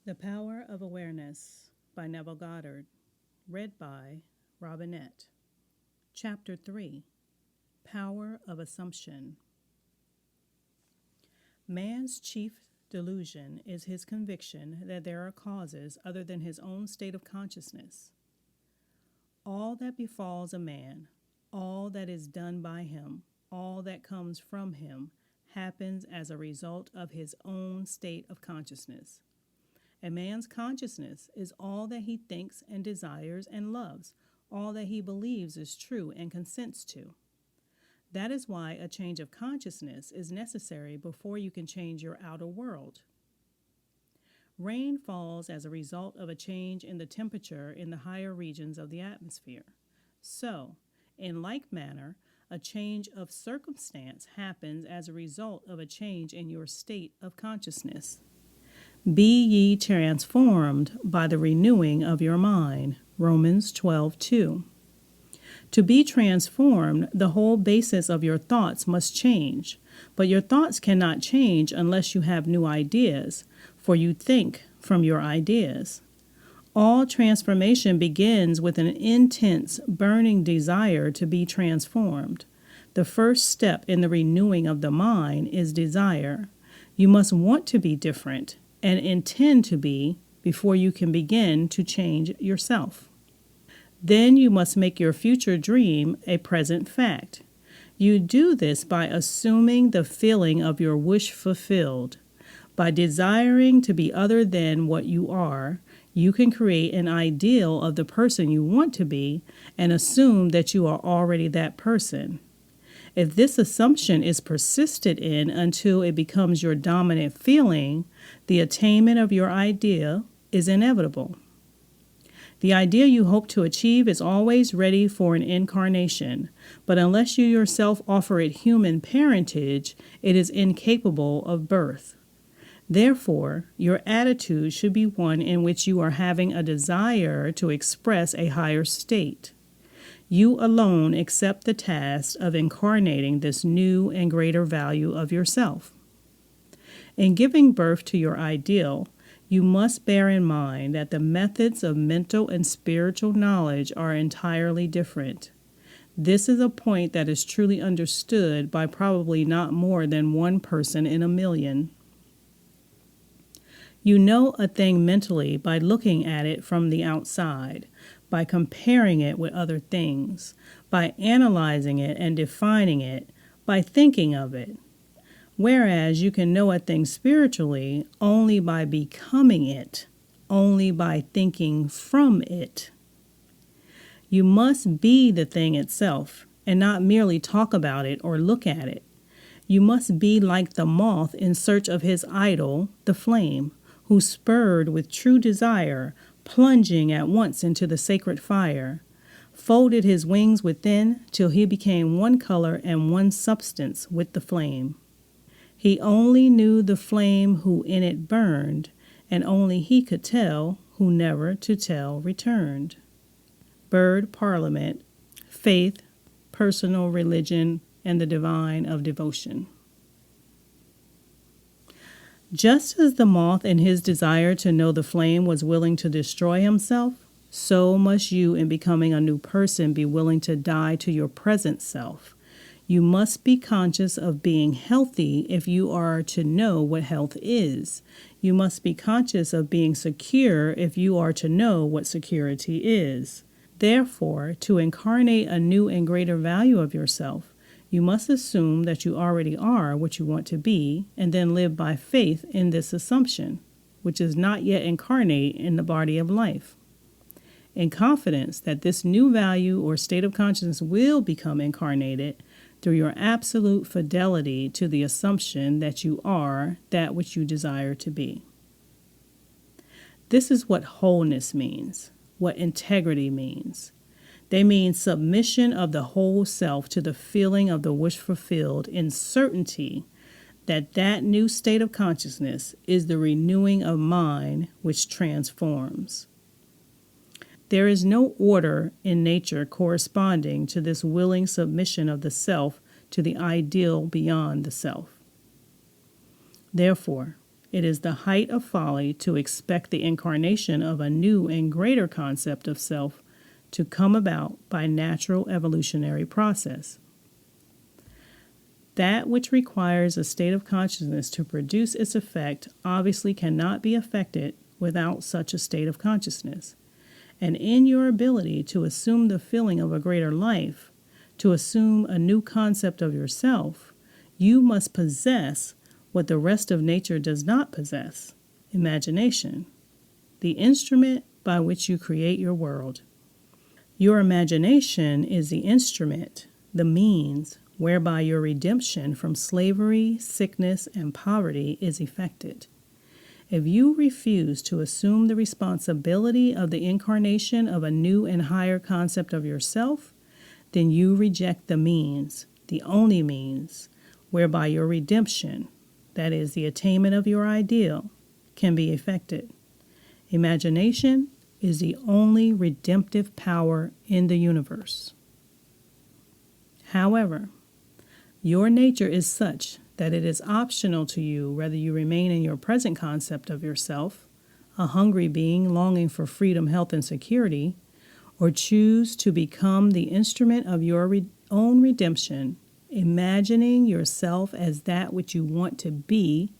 The Power of Awareness by Neville Goddard. Read by Robinette. Chapter 3. Power of Assumption. Man's chief delusion is his conviction that there are causes other than his own state of consciousness. All that befalls a man, all that is done by him, all that comes from him, happens as a result of his own state of consciousness. A man's consciousness is all that he thinks and desires and loves, all that he believes is true and consents to. That is why a change of consciousness is necessary before you can change your outer world. Rain falls as a result of a change in the temperature in the higher regions of the atmosphere. So, in like manner, a change of circumstance happens as a result of a change in your state of consciousness. Be ye transformed by the renewing of your mind. Romans 12:2. To be transformed, the whole basis of your thoughts must change. But your thoughts cannot change unless you have new ideas, for you think from your ideas. All transformation begins with an intense, burning desire to be transformed. The first step in the renewing of the mind is desire. You must want to be different and intend to be before you can begin to change yourself. Then you must make your future dream a present fact. You do this by assuming the feeling of your wish fulfilled. By desiring to be other than what you are, you can create an ideal of the person you want to be and assume that you are already that person. If this assumption is persisted in until it becomes your dominant feeling, the attainment of your idea is inevitable. The idea you hope to achieve is always ready for an incarnation, but unless you yourself offer it human parentage, it is incapable of birth. Therefore, your attitude should be one in which you are having a desire to express a higher state. You alone accept the task of incarnating this new and greater value of yourself. In giving birth to your ideal, you must bear in mind that the methods of mental and spiritual knowledge are entirely different. This is a point that is truly understood by probably not more than one person in a million. You know a thing mentally by looking at it from the outside, by comparing it with other things, by analyzing it and defining it, by thinking of it. Whereas you can know a thing spiritually only by becoming it, only by thinking from it. You must be the thing itself, and not merely talk about it or look at it. You must be like the moth in search of his idol, the flame, who spurred with true desire, plunging at once into the sacred fire, folded his wings within till he became one color and one substance with the flame. He only knew the flame who in it burned, and only he could tell who never to tell returned. Bird Parliament, Faith, Personal Religion, and the Divine of Devotion. Just as the moth in his desire to know the flame was willing to destroy himself, so must you in becoming a new person be willing to die to your present self. You must be conscious of being healthy if you are to know what health is. You must be conscious of being secure if you are to know what security is. Therefore, to incarnate a new and greater value of yourself, you must assume that you already are what you want to be, and then live by faith in this assumption, which is not yet incarnate in the body of life. In confidence that this new value or state of consciousness will become incarnated through your absolute fidelity to the assumption that you are that which you desire to be. This is what wholeness means, what integrity means. They mean submission of the whole self to the feeling of the wish fulfilled in certainty that that new state of consciousness is the renewing of mind which transforms. There is no order in nature corresponding to this willing submission of the self to the ideal beyond the self. Therefore, It is the height of folly to expect the incarnation of a new and greater concept of self to come about by natural evolutionary process. That which requires a state of consciousness to produce its effect obviously cannot be effected without such a state of consciousness. And in your ability to assume the feeling of a greater life, to assume a new concept of yourself, you must possess what the rest of nature does not possess: imagination, the instrument by which you create your world. Your imagination is the instrument, the means, whereby your redemption from slavery, sickness, and poverty is effected. If you refuse to assume the responsibility of the incarnation of a new and higher concept of yourself, then you reject the means, the only means, whereby your redemption, that is, the attainment of your ideal, can be effected. Imagination is the only redemptive power in the universe. However, your nature is such that it is optional to you whether you remain in your present concept of yourself, a hungry being longing for freedom, health, and security, or choose to become the instrument of your own redemption, imagining yourself as that which you want to be,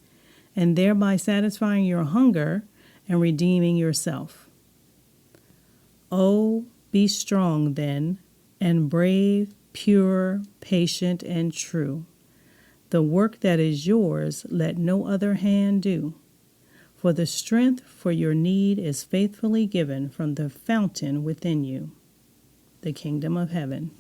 and thereby satisfying your hunger and redeeming yourself. Oh, be strong then, and brave, pure, patient, and true. The work that is yours let no other hand do, for the strength for your need is faithfully given from the fountain within you, the kingdom of heaven.